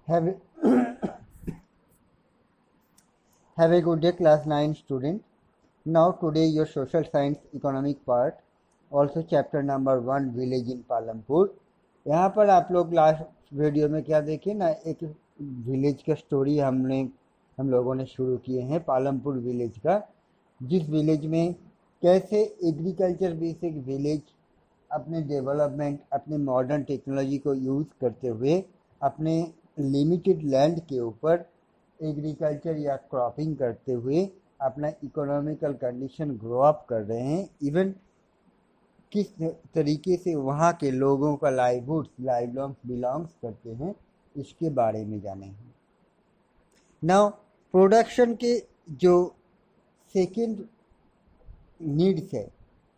Have a, have a good day, class 9 student. Now today your social science economic part, also chapter number 1 village in Palampur. यहाँ पर आप लोग last video में क्या देखे ना, एक विलेज का स्टोरी हम लोगों ने शुरू किए हैं पालमपुर विलेज का, जिस विलेज में कैसे एग्रीकल्चर बेस्ड विलेज अपने डेवलपमेंट, अपने मॉडर्न टेक्नोलॉजी को यूज़ करते हुए अपने लिमिटेड लैंड के ऊपर एग्रीकल्चर या क्रॉपिंग करते हुए अपना इकोनॉमिकल कंडीशन ग्रो अप कर रहे हैं। इवन किस तरीके से वहाँ के लोगों का लाइवलीहुड बिलोंग्स करते हैं, इसके बारे में जाने हैं। नाउ प्रोडक्शन के जो सेकेंड नीड्स है,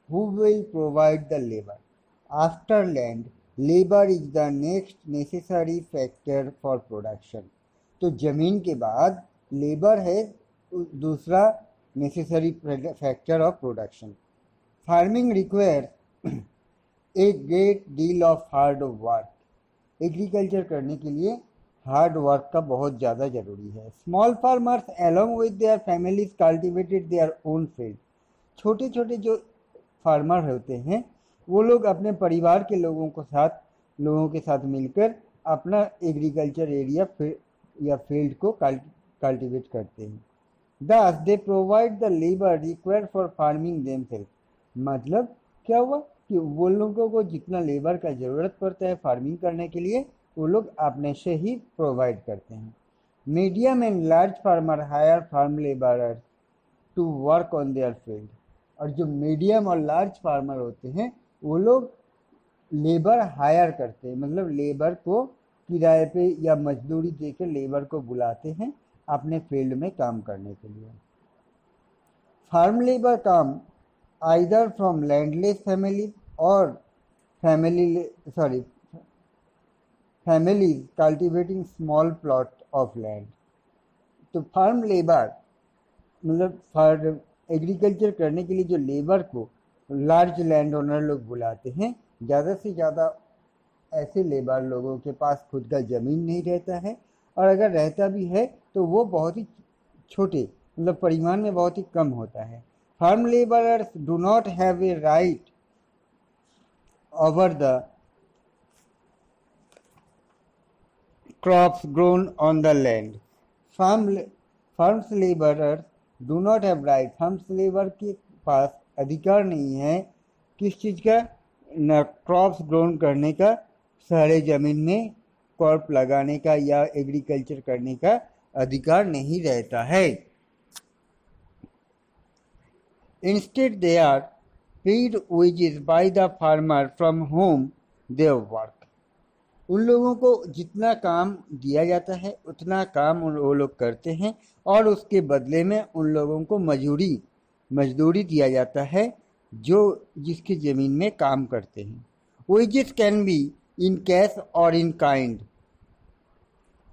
who will provide the labour after land, labour is the next necessary factor for production. तो जमीन के बाद लेबर है दूसरा necessary factor of production. Farming requires a great deal of hard work. Agriculture करने के लिए हार्ड वर्क का बहुत ज़्यादा जरूरी है। Small farmers along with their families cultivated their own field. छोटे छोटे जो फार्मर होते हैं वो लोग अपने परिवार के लोगों के साथ मिलकर अपना एग्रीकल्चर एरिया या फील्ड को कल्टिवेट करते हैं। Thus they provide the labor required for farming themselves। मतलब क्या हुआ कि वो लोगों को जितना लेबर का ज़रूरत पड़ता है फार्मिंग करने के लिए वो लोग अपने से ही प्रोवाइड करते हैं। Medium and large farmer hire farm labourers to work on their field. और जो मीडियम और लार्ज फार्मर होते हैं वो लोग लेबर हायर करते हैं, मतलब लेबर को किराए पे या मजदूरी देकर लेबर को बुलाते हैं अपने फील्ड में काम करने के लिए। फार्म लेबर काम आइदर फ्रॉम लैंडलेस फैमिली और families cultivating small plot of land. तो फार्म लेबर मतलब एग्रीकल्चर करने के लिए जो लेबर को लार्ज लैंड ओनर लोग बुलाते हैं, ज़्यादा से ज़्यादा ऐसे लेबर लोगों के पास खुद का ज़मीन नहीं रहता है, और अगर रहता भी है तो वो बहुत ही छोटे मतलब परिमाण में बहुत ही कम होता है। Farm labourers do not have a right over the crops grown on the land. Farms labourers do not have right. Farms labour के पास अधिकार नहीं है किस चीज़ का, न क्रॉप्स ग्रोन करने का, सारे ज़मीन में क्रॉप लगाने का या एग्रीकल्चर करने का अधिकार नहीं रहता है। Instead they are paid wages by the farmer from whom they work. उन लोगों को जितना काम दिया जाता है उतना काम वो लोग करते हैं और उसके बदले में उन लोगों को मजदूरी दिया जाता है जो जिसकी ज़मीन में काम करते हैं। Wages can be in cash और इन काइंड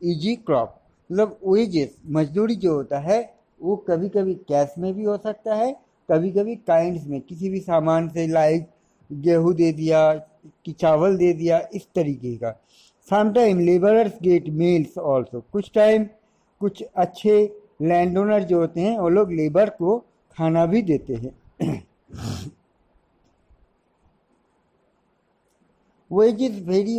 इजी क्रॉप। मतलब वेजेस मजदूरी जो होता है वो कभी कभी कैश में भी हो सकता है, कभी कभी काइंड्स में, किसी भी सामान से, लाइक गेहूँ दे दिया कि चावल दे दिया, इस तरीके का। Sometime labourers get meals also. कुछ टाइम कुछ अच्छे लैंड ओनर जो होते हैं वो लोग लेबर को खाना भी देते हैं। Wages very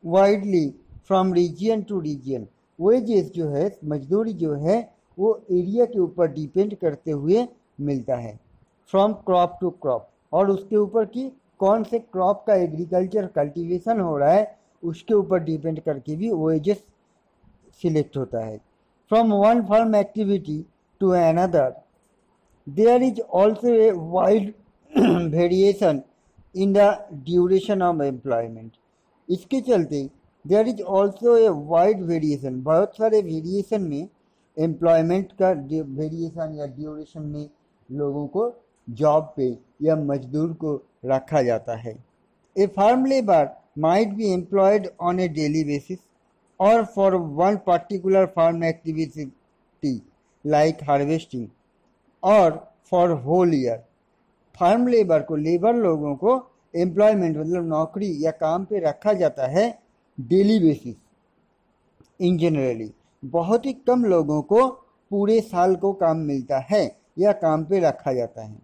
widely from region to region. Wages जो है, मजदूरी जो है, वो एरिया के ऊपर डिपेंड करते हुए मिलता है। फ्रॉम क्रॉप टू क्रॉप, और उसके ऊपर कि कौन से क्रॉप का एग्रीकल्चर कल्टीवेशन हो रहा है उसके ऊपर डिपेंड करके भी वेजेस सिलेक्ट होता है। From one farm activity to another there is also a wide variation in the duration of employment. इसके चलते there is also a wide variation, बहुत सारे वेरिएशन में एम्प्लॉयमेंट का वेरिएशन या ड्यूरेशन में लोगों को जॉब पे या मजदूर को रखा जाता है। A farm labour might be employed on a daily basis और for one particular farm activity like harvesting और for whole year. Farm labour को, लेबर लोगों को एम्प्लॉयमेंट मतलब नौकरी या काम पे रखा जाता है डेली बेसिस इन जनरली, बहुत ही कम लोगों को पूरे साल को काम मिलता है या काम पे रखा जाता है।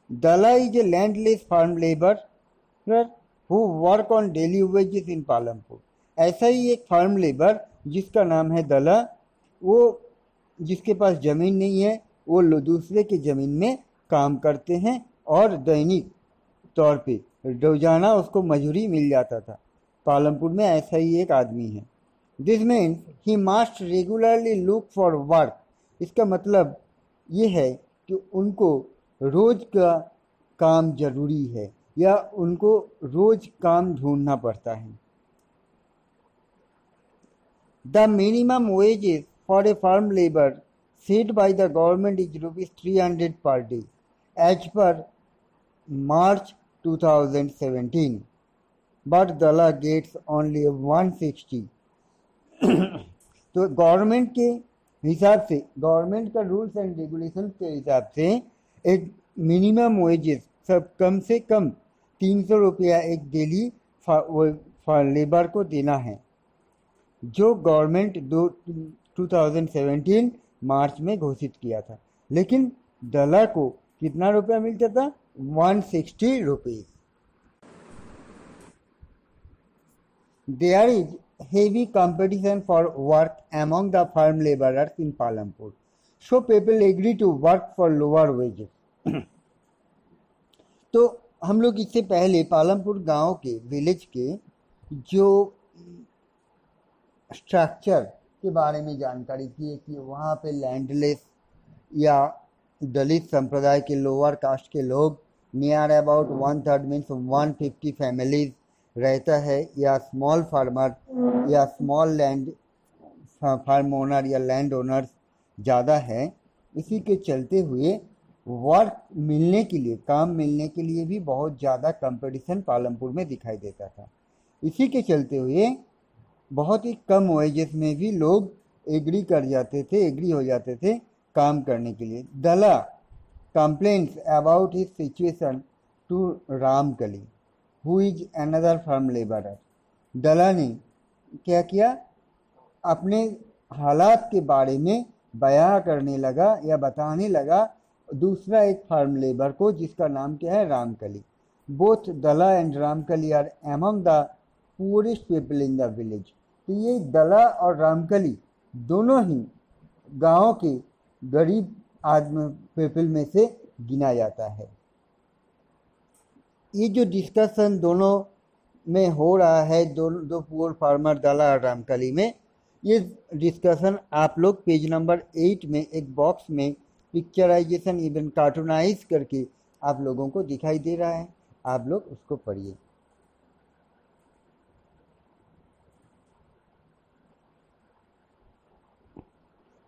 Dala is a landless farm labour who work on daily wages in Palampur. ऐसा ही एक फार्म लेबर जिसका नाम है दला, वो जिसके पास जमीन नहीं है, वो दूसरे की जमीन में काम करते हैं और दैनिक तौर पे रोजाना उसको मजूरी मिल जाता था। पालमपुर में ऐसा ही एक आदमी है। This means he must regularly look for work. इसका मतलब ये है कि उनको रोज का काम जरूरी है या उनको रोज काम ढूंढना पड़ता है। The minimum wages for a farm labour set by the government is rupees 300 per day as per March 2017, but Dala gets only 160। तो गवर्नमेंट के हिसाब से, गवर्नमेंट का रूल्स एंड रेगुलेशन के हिसाब से एक मिनिमम वेजेस सब कम से कम 300 रुपया एक डेली लेबर को देना है, जो गवर्नमेंट 2017 मार्च में घोषित किया था। लेकिन दला को कितना रुपया मिलता था? 160 rupees. There is heavy competition for work among the farm labourers in Palampur, so people agree to work for lower wages. तो हम लोग इससे पहले पालमपुर गांव के विलेज के जो स्ट्रक्चर के बारे में जानकारी की कि वहाँ पे लैंडलेस या दलित संप्रदाय के लोअर कास्ट के लोग नियर अबाउट 1/3 मीन्स 150 फैमिलीज रहता है, या स्मॉल फार्मर या स्मॉल लैंड फार्म ओनर या लैंड ओनर्स ज़्यादा है। इसी के चलते हुए वर्क मिलने के लिए, काम मिलने के लिए भी बहुत ज़्यादा कंपटीशन पालमपुर में दिखाई देता था। इसी के चलते हुए बहुत ही कम वेजेस में भी लोग एग्री हो जाते थे काम करने के लिए। Dala complains about his situation to Ramkali who is another farm labourer. Dala ने क्या किया? अपने हालात के बारे में बयां करने लगा या बताने लगा दूसरा एक फार्म लेबर को, जिसका नाम क्या है? Ramkali. Both Dala and Ramkali are among the poorest people in the village. तो ये दला और रामकली दोनों ही गांव के गरीब आदमी पीपल में से गिना जाता है। ये जो डिस्कशन दोनों में हो रहा है, दो पुअर फार्मर दला और रामकली में, ये डिस्कशन आप लोग पेज नंबर 8 में एक बॉक्स में पिक्चराइजेशन इवन कार्टूनाइज करके आप लोगों को दिखाई दे रहा है, आप लोग उसको पढ़िए।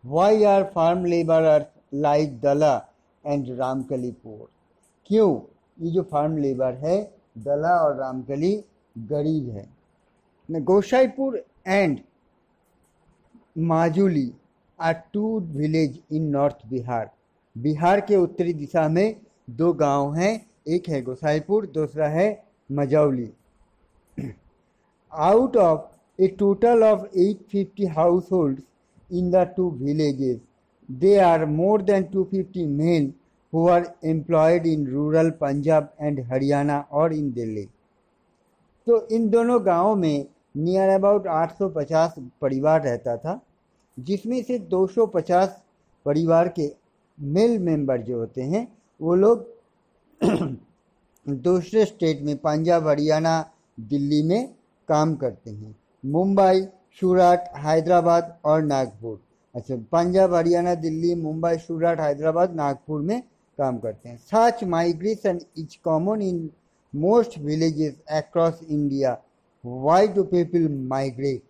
Why are farm laborers like Dala and Ramkali poor? क्यों ये जो फार्म लेबर है दला और रामकली गरीब है? Gosaipur and Majuli are two village in north Bihar. Bihar के उत्तरी दिशा में दो गांव हैं, एक है गोसाईपुर, दूसरा है Majauli. Out of a total of 850 households in the two villages, there are more than 250 men who are employed in rural Punjab and Haryana और in Delhi। तो इन दोनों गांवों में नियर अबाउट 850 परिवार रहता था, जिसमें से 250 परिवार के मेल मेंबर जो होते हैं वो लोग दूसरे स्टेट में पंजाब, हरियाना, दिल्ली में काम करते हैं। मुंबई, सूरत, हैदराबाद और नागपुर। अच्छा, पंजाब, हरियाणा, दिल्ली, मुंबई, सूरत, हैदराबाद, नागपुर में काम करते हैं। Such migration is common in most villages across India. Why do people migrate?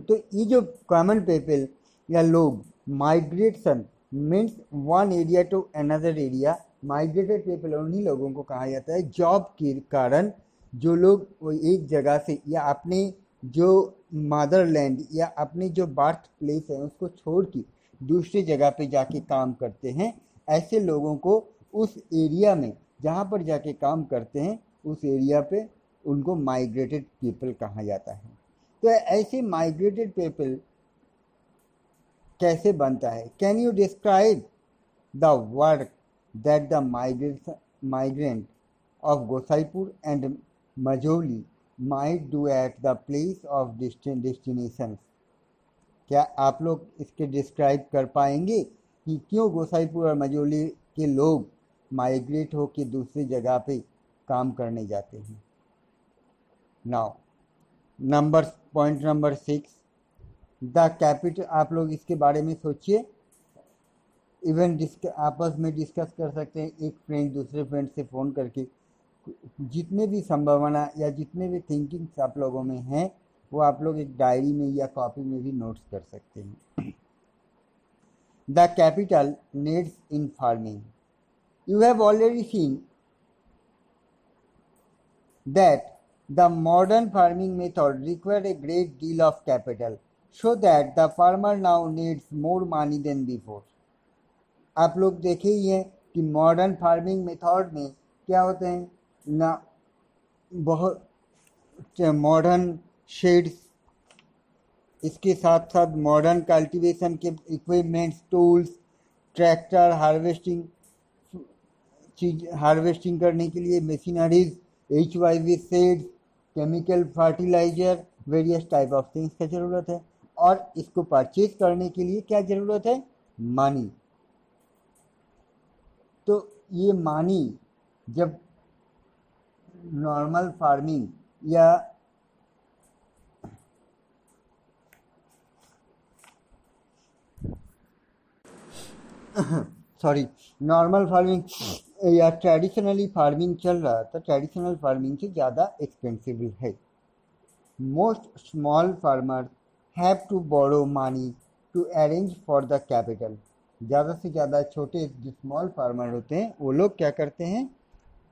तो ये जो कॉमन पीपल या लोग, migration means one area to another area. Migrated people उन्हीं लोगों को कहा जाता है जॉब के कारण जो लोग एक जगह से या अपने जो मदरलैंड या अपनी जो बर्थ प्लेस है उसको छोड़ के दूसरी जगह पे जाके काम करते हैं। ऐसे लोगों को उस एरिया में जहाँ पर जाके काम करते हैं उस एरिया पे उनको माइग्रेटेड पीपल कहा जाता है। तो ऐसे माइग्रेटेड पीपल कैसे बनता है? Can you describe the work that the migrant of Gosaipur and Majoli might do at the place of destinations? क्या आप लोग इसके डिस्क्राइब कर पाएंगे कि क्यों गोसाईपुर और मजोली के लोग माइग्रेट होकर दूसरी जगह पे काम करने जाते हैं? Now point number 6, the capital. आप लोग इसके बारे में सोचिए, इवन आपस में डिस्कस कर सकते हैं, एक फ्रेंड दूसरे फ्रेंड से फ़ोन करके जितने भी संभावना या जितने भी थिंकिंग्स आप लोगों में हैं वो आप लोग एक डायरी में या कॉपी में भी नोट्स कर सकते हैं। The capital needs in farming. You have already seen that the modern farming method require a great deal of capital so that the farmer now needs more money than before. आप लोग देखे ही हैं कि modern farming method में क्या होते हैं ना, बहुत मॉडर्न शेड्स, इसके साथ साथ मॉडर्न कल्टीवेशन के इक्विपमेंट्स, टूल्स, ट्रैक्टर, हार्वेस्टिंग करने के लिए machineries, HYV seeds, chemical fertiliser, various type of things का ज़रूरत है। और इसको परचेज करने के लिए क्या ज़रूरत है? मनी। तो ये मनी जब नॉर्मल फार्मिंग या नॉर्मल फार्मिंग या ट्रेडिशनली फार्मिंग चल रहा था, ट्रेडिशनल फार्मिंग से ज़्यादा एक्सपेंसिव है। Most small farmers have to borrow money to arrange for the capital. ज़्यादा से ज़्यादा छोटे जो स्मॉल फार्मर होते हैं वो लोग क्या करते हैं?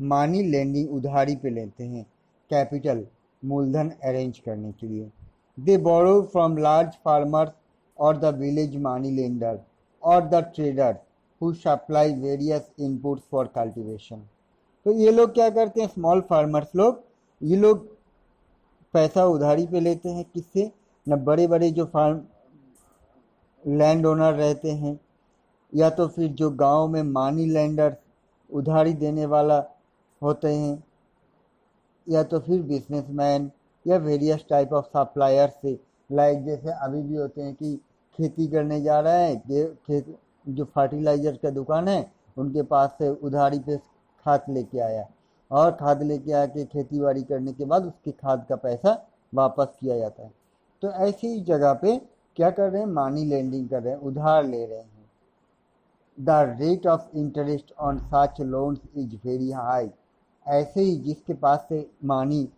मनी लेंडिंग, उधारी पे लेते हैं कैपिटल, मूलधन अरेंज करने के लिए। दे बोरो फ्रॉम लार्ज फार्मर्स और द विलेज मनी लेंडर और the trader who supply various inputs for cultivation. तो ये लोग क्या करते हैं? स्मॉल फार्मर्स लोग, ये लोग पैसा उधारी पे लेते हैं। किससे? न बड़े बड़े जो फार्म लैंड ओनर रहते हैं, या तो फिर जो गांव में मनी लेंडर उधारी देने वाला होते हैं, या तो फिर बिजनेसमैन या वेरियस टाइप ऑफ सप्लायर से। लाइक जैसे अभी भी होते हैं कि खेती करने जा रहा है, खेत जो फर्टिलाइजर का दुकान है उनके पास से उधारी पे खाद लेके आया, और खाद लेके आके खेती बाड़ी करने के बाद उसके खाद का पैसा वापस किया जाता है। तो ऐसी ही जगह पे क्या कर रहे हैं? मनी लेंडिंग कर रहे हैं, उधार ले रहे हैं। The rate of interest on such loans is very high. ऐसे ही जिसके पास से money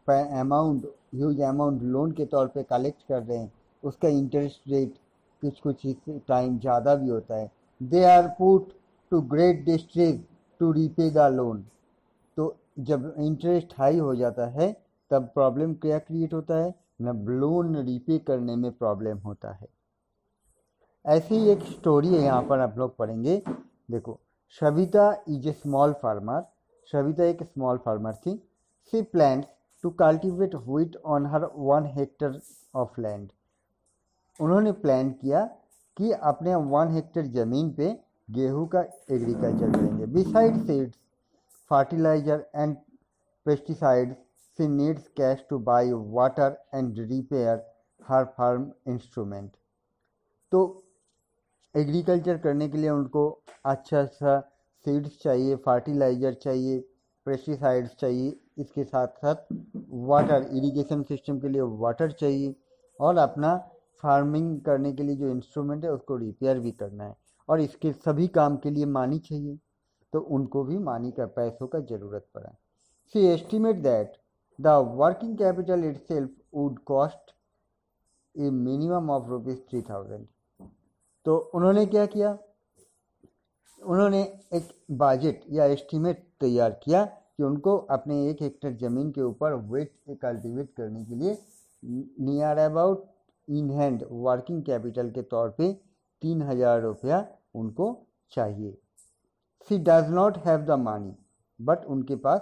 amount, huge amount loan के तौर पे कलेक्ट कर रहे हैं, उसका इंटरेस्ट रेट कुछ टाइम ज़्यादा भी होता है। They are put to great distress to repay the loan. तो जब इंटरेस्ट हाई हो जाता है तब प्रॉब्लम क्या क्रिएट होता है? न लोन रीपे करने में प्रॉब्लम होता है। ऐसी ही एक स्टोरी है, यहाँ पर आप लोग पढ़ेंगे। देखो, Savita is a small farmer. Savita एक स्मॉल फार्मर थी। She plans to cultivate wheat on her 1 hectare of land. उन्होंने प्लान किया कि अपने 1 हेक्टर ज़मीन पे गेहूं का एग्रीकल्चर करेंगे। Besides seeds, fertiliser and pesticides, she needs cash to buy water and repair her farm instrument. तो एग्रीकल्चर करने के लिए उनको अच्छा सीड्स चाहिए, फर्टिलाइजर चाहिए, पेस्टिसाइड्स चाहिए, इसके साथ साथ वाटर, इरिगेशन सिस्टम के लिए वाटर चाहिए, और अपना फार्मिंग करने के लिए जो इंस्ट्रूमेंट है उसको रिपेयर भी करना है, और इसके सभी काम के लिए मनी चाहिए। तो उनको भी मनी का, पैसों का ज़रूरत पड़ा। She estimate that the working capital itself would cost A minimum of ₹3000। तो उन्होंने क्या किया? उन्होंने एक बजट या एस्टीमेट तैयार किया कि उनको अपने 1 हेक्टर ज़मीन के ऊपर व्हीट कल्टीवेट करने के लिए near about in hand working capital के तौर पे 3000 रुपया उनको चाहिए। She does not have the money, but उनके पास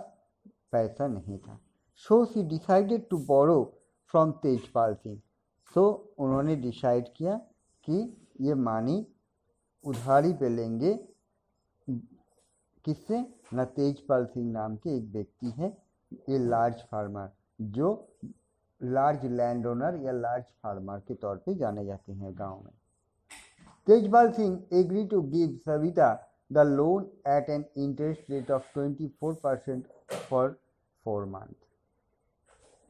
पैसा नहीं था। So she decided to borrow from Tejpal Singh. So उन्होंने डिसाइड किया कि ये मानी उधारी पे लेंगे। किससे? न तेजपाल सिंह नाम के एक व्यक्ति है, ये लार्ज फार्मर, जो लार्ज लैंड ओनर या लार्ज फार्मर के तौर पे जाने जाते हैं गांव में। Tejpal Singh agree to give Savita the loan at an interest rate of 24% for 4 month.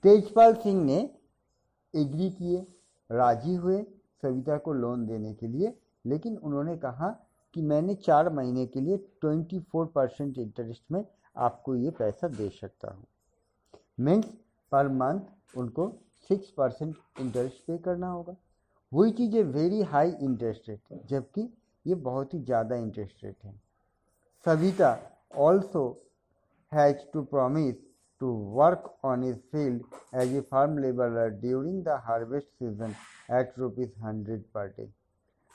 Tejpal Singh ने एग्री किए, राजी हुए सविता को लोन देने के लिए, लेकिन उन्होंने कहा कि मैंने 4 महीने के लिए 24% इंटरेस्ट में आपको ये पैसा दे सकता हूँ। मीन्स पर मंथ उनको 6% इंटरेस्ट पे करना होगा, which is a very high interest rate, जबकि ये बहुत ही ज़्यादा इंटरेस्ट रेट है। Savita also has to promise to work on his field as a farm laborer during the harvest season at ₹100 per day।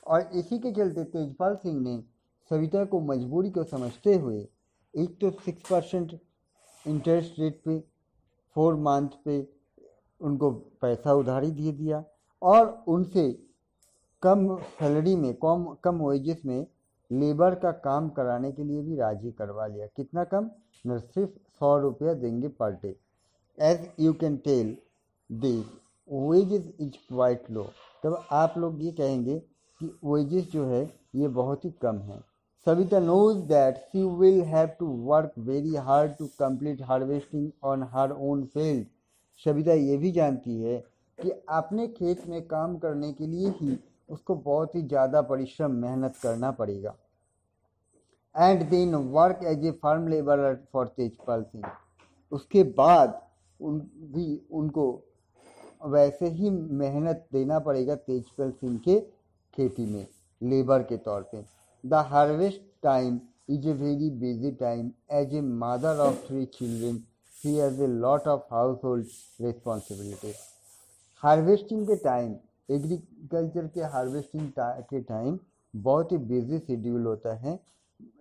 और इसी के चलते तेजपाल सिंह ने सविता को मजबूरी को समझते हुए एक तो 6% इंटरेस्ट रेट पे 4 मंथ पे उनको पैसा उधारी दे दिया, और उनसे कम सैलरी में कम वेजेस में लेबर का काम कराने के लिए भी राजी करवा लिया। कितना कम? न सिर्फ 100 रुपया देंगे per day. As you can tell this wages is quite low. तब आप लोग ये कहेंगे कि वेजेस जो है ये बहुत ही कम है। Savita knows that she will have to work very hard to complete harvesting on her own field. Savita ये भी जानती है कि अपने खेत में काम करने के लिए ही उसको बहुत ही ज़्यादा परिश्रम मेहनत करना पड़ेगा। And then work as a farm labourer for Tejpal Singh. उसके बाद उनको वैसे ही मेहनत देना पड़ेगा तेजपाल सिंह के खेती में लेबर के तौर पे। The harvest time is a very busy time. As a mother of 3 children she has a lot of हाउस होल्ड रिस्पॉन्सिबिलिटीज। हार्वेस्टिंग के टाइम, एग्रीकल्चर के हार्वेस्टिंग के टाइम बहुत ही बिजी शेड्यूल होता है।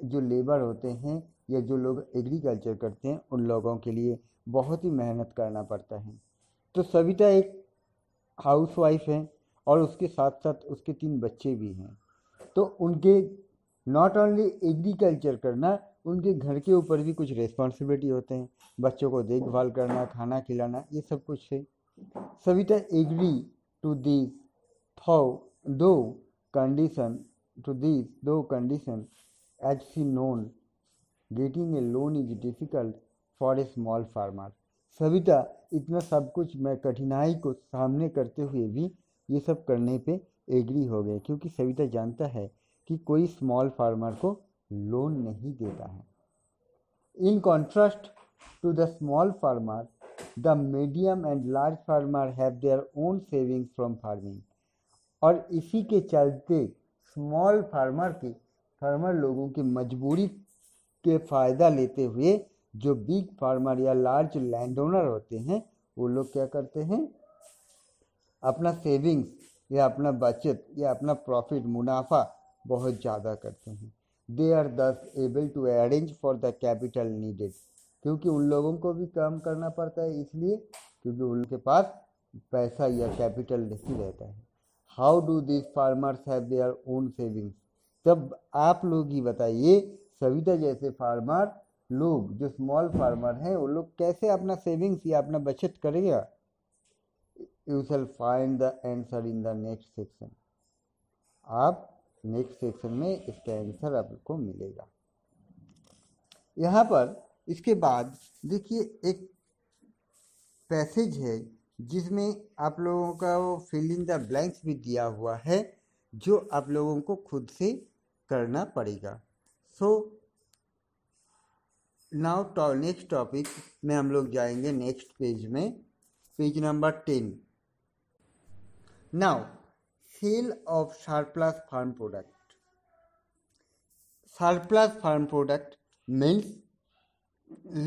जो लेबर होते हैं या जो लोग एग्रीकल्चर करते हैं उन लोगों के लिए बहुत ही मेहनत करना पड़ता है। तो सविता एक हाउसवाइफ है और उसके साथ साथ उसके 3 बच्चे भी हैं। तो उनके नॉट ओनली एग्रीकल्चर करना, उनके घर के ऊपर भी कुछ रिस्पॉन्सिबिलिटी होते हैं, बच्चों को देखभाल करना, खाना खिलाना, ये सब कुछ है। सविता एग्री टू दिस दो condition as she known getting a loan is difficult for a small farmer। Savita इतना सब कुछ मैं कठिनाई को सामने करते हुए भी ये सब करने पे एग्री हो गए, क्योंकि सविता जानता है कि कोई स्मॉल फार्मर को लोन नहीं देता है। In contrast to the small farmer, the medium and large farmer have their own savings from farming. और इसी के चलते स्मॉल फार्मर लोगों की मजबूरी के फ़ायदा लेते हुए जो बिग फार्मर या लार्ज लैंड ओनर होते हैं वो लोग क्या करते हैं, अपना सेविंग्स या अपना बचत या अपना प्रॉफिट मुनाफा बहुत ज़्यादा करते हैं। They are thus able to arrange for the capital needed. क्योंकि उन लोगों को भी काम करना पड़ता है, इसलिए क्योंकि उनके पास पैसा या कैपिटल नहीं रहता है। How do this farmers have their own savings. तब आप लोग ही बताइए, सविता जैसे फार्मर लोग जो स्मॉल फार्मर हैं वो लोग कैसे अपना सेविंग्स या अपना बचत करेगा। You shall find the answer in the next section. आप नेक्स्ट सेक्शन में इसका आंसर आपको मिलेगा। यहाँ पर इसके बाद देखिए एक पैसेज है जिसमें आप लोगों का वो फिल इन द ब्लैंक्स भी दिया हुआ है, जो आप लोगों को खुद से करना पड़ेगा। सो नाउ नेक्स्ट टॉपिक में हम लोग जाएंगे नेक्स्ट पेज में, page number 10। Now sale of surplus farm product. Surplus farm product means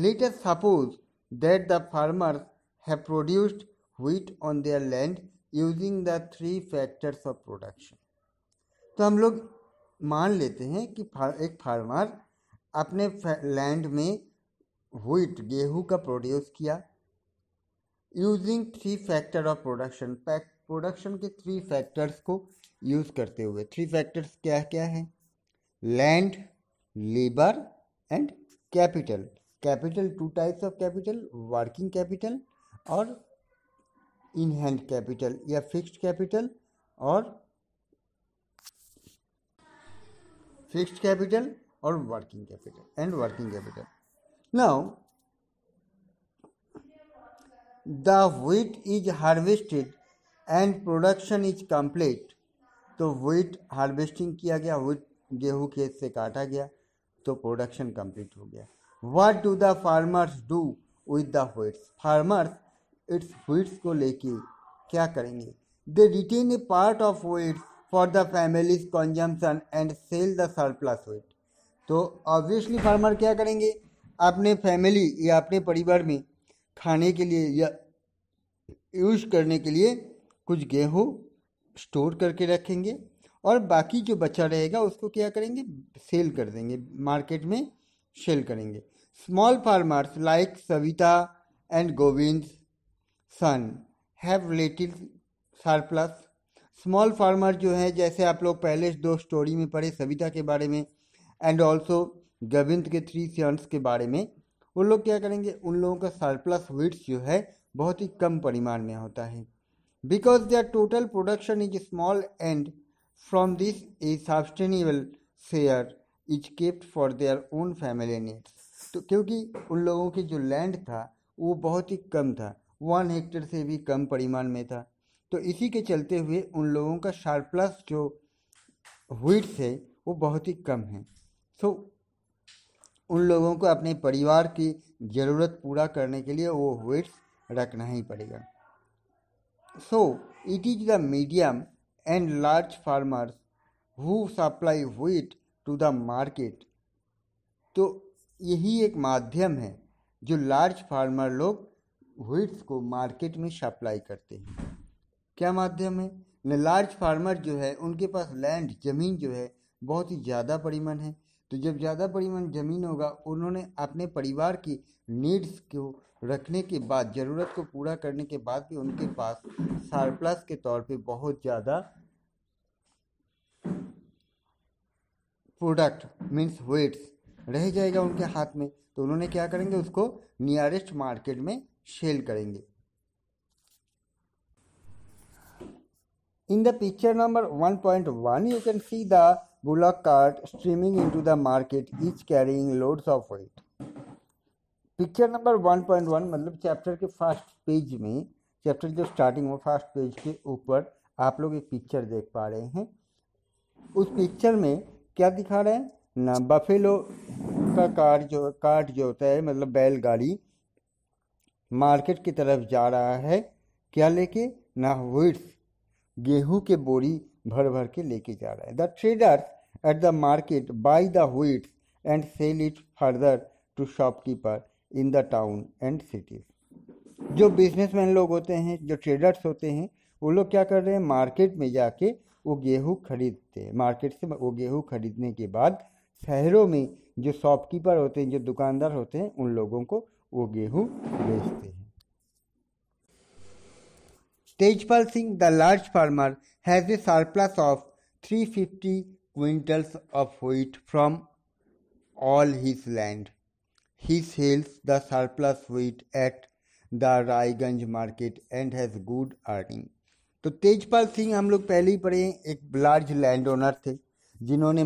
let us suppose that the farmers have produced wheat on their land using the 3 factors of production। तो हम लोग मान लेते हैं कि एक farmer अपने लैंड में व्हीट गेहूं का प्रोड्यूस किया। Using three factor of production, production के थ्री फैक्टर्स को यूज करते हुए। थ्री फैक्टर्स क्या क्या है? Land, labour and capital. Capital, two types of capital, working capital और इन हैंड कैपिटल या फिक्स्ड कैपिटल और working capital and working capital. Now the wheat is harvested and production is complete. तो wheat harvesting किया गया, wheat गेहूं खेत से काटा गया तो प्रोडक्शन कंप्लीट हो गया। What do the farmers do with the wheats? Farmers its wheats को लेके क्या करेंगे? They retain a part of wheats for the families consumption and sell the surplus wheat. तो ऑब्वियसली फार्मर क्या करेंगे? अपने फैमिली या अपने परिवार में खाने के लिए या यूज करने के लिए कुछ गेहूं स्टोर करके रखेंगे और बाकी जो बचा रहेगा उसको क्या करेंगे? सेल कर देंगे, मार्केट में सेल करेंगे। Small farmers like Savita and Govind son have little surplus. Small farmer जो है, जैसे आप लोग पहले दो स्टोरी में पढ़े सविता के बारे में एंड ऑल्सो गोविंद के थ्री सन्स के बारे में, वो लोग क्या करेंगे? उन लोगों का सरप्लस व्हीट्स जो है बहुत ही कम परिमाण में होता है। Because their total production is small and from this a sustainable share is kept for their own family needs. तो क्योंकि उन लोगों की जो लैंड था वो बहुत ही कम था, 1 हेक्टेयर से भी कम परिमाण में था, तो इसी के चलते हुए उन लोगों का सरप्लस जो व्हीट्स है वो बहुत ही कम है। सो उन लोगों को अपने परिवार की ज़रूरत पूरा करने के लिए वो व्हीट्स रखना ही पड़ेगा। So it is the medium and large farmers who supply wheat to the market. तो यही एक माध्यम है जो लार्ज फार्मर लोग व्हीट्स को मार्केट में सप्लाई करते हैं। क्या माध्यम है? न लार्ज फार्मर जो है उनके पास लैंड, ज़मीन जो है बहुत ही ज़्यादा परिमाण है, तो जब ज़्यादा परिमाण ज़मीन होगा उन्होंने अपने परिवार की नीड्स को रखने के बाद, ज़रूरत को पूरा करने के बाद भी उनके पास सरप्लस के तौर पे बहुत ज़्यादा प्रोडक्ट मीन्स व्हीट्स रह जाएगा उनके हाथ में, तो उन्होंने क्या करेंगे? उसको नियरेस्ट मार्केट में सेल करेंगे। In the picture number 1.1, you can see the bullock cart streaming into the market, each carrying loads of wheat. Picture number 1.1 मतलब चैप्टर के फर्स्ट पेज में, चैप्टर जो स्टार्टिंग हो फर्स्ट पेज के ऊपर आप लोग एक पिक्चर देख पा रहे हैं। उस पिक्चर में क्या दिखा रहे हैं ना? बफेलो का कार्ट जो होता है मतलब बैलगाड़ी मार्केट की तरफ जा रहा है, क्या लेके ना? व्हीट्स, गेहूं के बोरी भर भर के लेके जा रहा है। The traders at the market buy the wheats and sell it further to shopkeeper in the town and cities. जो बिजनेसमैन लोग होते हैं, जो ट्रेडर्स होते हैं, वो लोग क्या कर रहे हैं? मार्केट में जाके वो गेहूं खरीदते हैं। मार्केट से वो गेहूं खरीदने के बाद शहरों में जो शॉपकीपर होते हैं, जो दुकानदार होते हैं, उन लोगों को वो गेहूं बेचते हैं। Tejpal Singh, the large farmer, has a surplus of 350 quintals of wheat from all his land. He sells the surplus wheat at the Raiganj market and has good earning. तो तेजपाल सिंह हम लोग पहले ही पढ़े, एक लार्ज लैंड ओनर थे जिन्होंने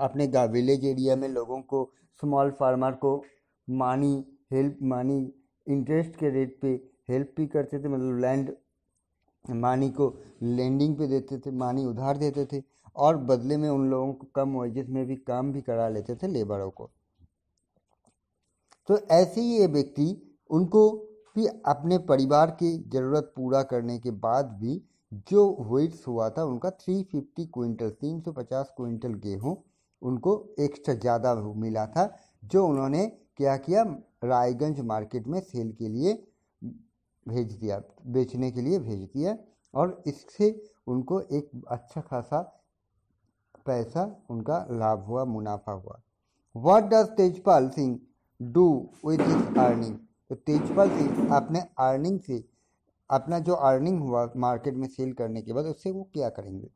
अपने village area में लोगों को, स्मॉल फार्मर को मानी इंटरेस्ट के रेट पे हेल्प भी करते थे, मतलब लैंड मानी को लेंडिंग पे देते थे, मानी उधार देते थे और बदले में उन लोगों को कम वेजेस में भी काम भी करा लेते थे लेबरों को। तो ऐसे ही ये व्यक्ति उनको भी अपने परिवार की ज़रूरत पूरा करने के बाद भी जो व्हीट्स हुआ था उनका 350 क्विंटल 350 क्विंटल गेहूँ उनको एक्स्ट्रा ज़्यादा मिला था, जो उन्होंने क्या किया? रायगंज मार्केट में सेल के लिए भेज दिया, बेचने के लिए भेज दिया और इससे उनको एक अच्छा खासा पैसा उनका लाभ हुआ, मुनाफा हुआ। What does Tejpal Singh do with his earning? तो तेजपाल सिंह अपने अर्निंग से, अपना जो अर्निंग हुआ मार्केट में सेल करने के बाद, उससे वो क्या करेंगे।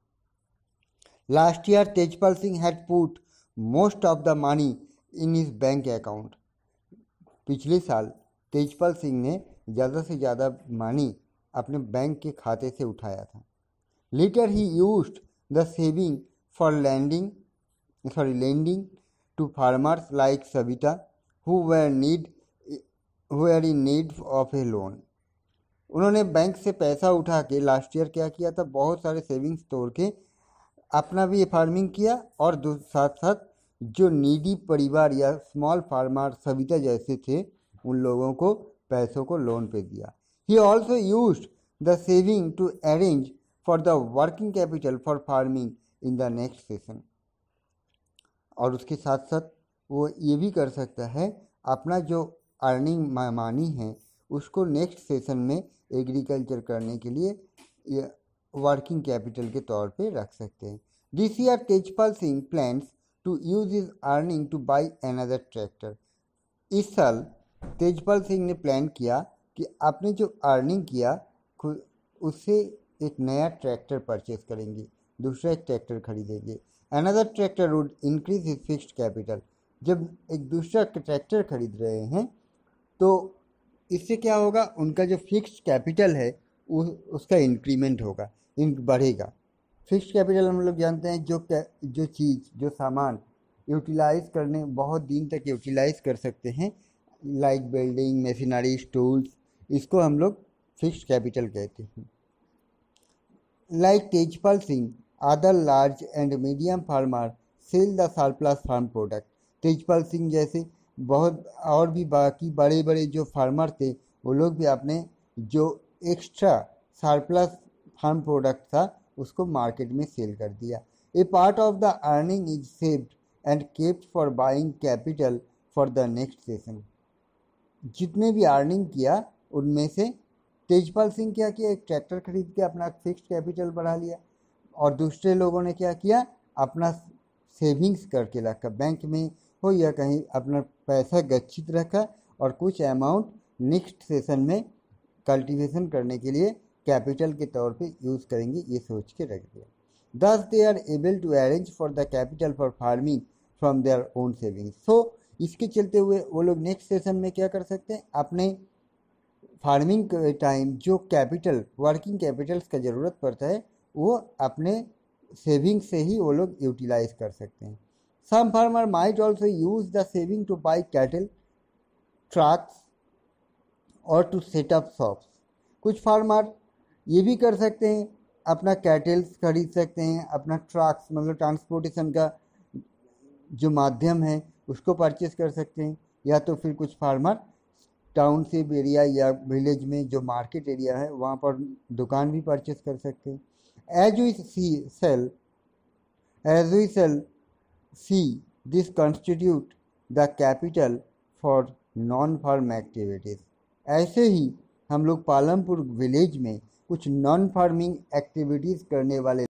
Last year Tejpal Singh had put most of the money in his bank account. पिछले साल तेजपाल सिंह ने ज़्यादा से ज़्यादा मनी अपने बैंक के खाते से उठाया था। Later he used the saving for lending to farmers like Savita who were in need of a loan। उन्होंने बैंक से पैसा उठा के लास्ट ईयर क्या किया था, बहुत सारे सेविंग्स तोड़ के अपना भी फार्मिंग किया और साथ साथ जो नीडी परिवार या स्मॉल फार्मर सविता जैसे थे उन लोगों को पैसों को लोन पे दिया। He also used the saving to arrange for the working capital for farming in the next session. और उसके साथ साथ वो ये भी कर सकता है, अपना जो अर्निंग मनी है उसको नेक्स्ट सेशन में एग्रीकल्चर करने के लिए वर्किंग कैपिटल के तौर पे रख सकते हैं। This year Tejpal Singh plans to use his earning to buy another tractor. इस साल तेजपाल सिंह ने प्लान किया कि आपने जो अर्निंग किया उससे एक नया ट्रैक्टर परचेज करेंगे, दूसरा एक ट्रैक्टर खरीदेंगे। Another tractor would increase his fixed capital. जब एक दूसरा ट्रैक्टर खरीद रहे हैं तो इससे क्या होगा, उनका जो फिक्स्ड कैपिटल है उसका इंक्रीमेंट होगा, बढ़ेगा। फिक्स्ड कैपिटल हम लोग जानते हैं जो चीज़, जो सामान यूटिलाइज करने बहुत दिन तक यूटिलाइज कर सकते हैं, लाइक बिल्डिंग, मशीनरी, टूल्स, इसको हम लोग फिक्स्ड कैपिटल कहते हैं। Like Tejpal Singh, other large and medium farmer sell the surplus farm product. Tejpal Singh जैसे बहुत और भी बाकी बड़े बड़े जो फार्मर थे वो लोग भी अपने जो एक्स्ट्रा सरप्लस फार्म प्रोडक्ट था उसको मार्केट में सेल कर दिया। A part of the earning is saved and kept for buying capital for the next session. जितने भी अर्निंग किया उनमें से तेजपाल सिंह क्या किया, एक ट्रैक्टर खरीद के अपना फिक्स्ड कैपिटल बढ़ा लिया, और दूसरे लोगों ने क्या किया, अपना सेविंग्स करके रखा, बैंक में हो या कहीं अपना पैसा गच्छित रखा और कुछ अमाउंट नेक्स्ट सेशन में कल्टीवेशन करने के लिए कैपिटल के तौर पे यूज़ करेंगे, ये सोच के रख दिया। Thus they are able to arrange for the capital for farming from their own savings. So इसके चलते हुए वो लोग नेक्स्ट सेशन में क्या कर सकते हैं, अपने फार्मिंग के टाइम जो कैपिटल, वर्किंग कैपिटल्स का ज़रूरत पड़ता है वो अपने सेविंग से ही वो लोग यूटिलाइज कर सकते हैं। Some farmer might also use the saving to buy cattle, trucks और टू सेट अप शॉप्स। कुछ फार्मर ये भी कर सकते हैं, अपना कैटल्स खरीद सकते हैं, अपना ट्रक्स मतलब ट्रांसपोर्टेशन का जो माध्यम है उसको परचेस कर सकते हैं, या तो फिर कुछ फार्मर टाउनशिप एरिया या विलेज में जो मार्केट एरिया है वहाँ पर दुकान भी परचेस कर सकते हैं। As we shall see, this constitute the capital for non-farm activities। ऐसे ही हम लोग पालमपुर विलेज में कुछ नॉन फार्मिंग एक्टिविटीज़ करने वाले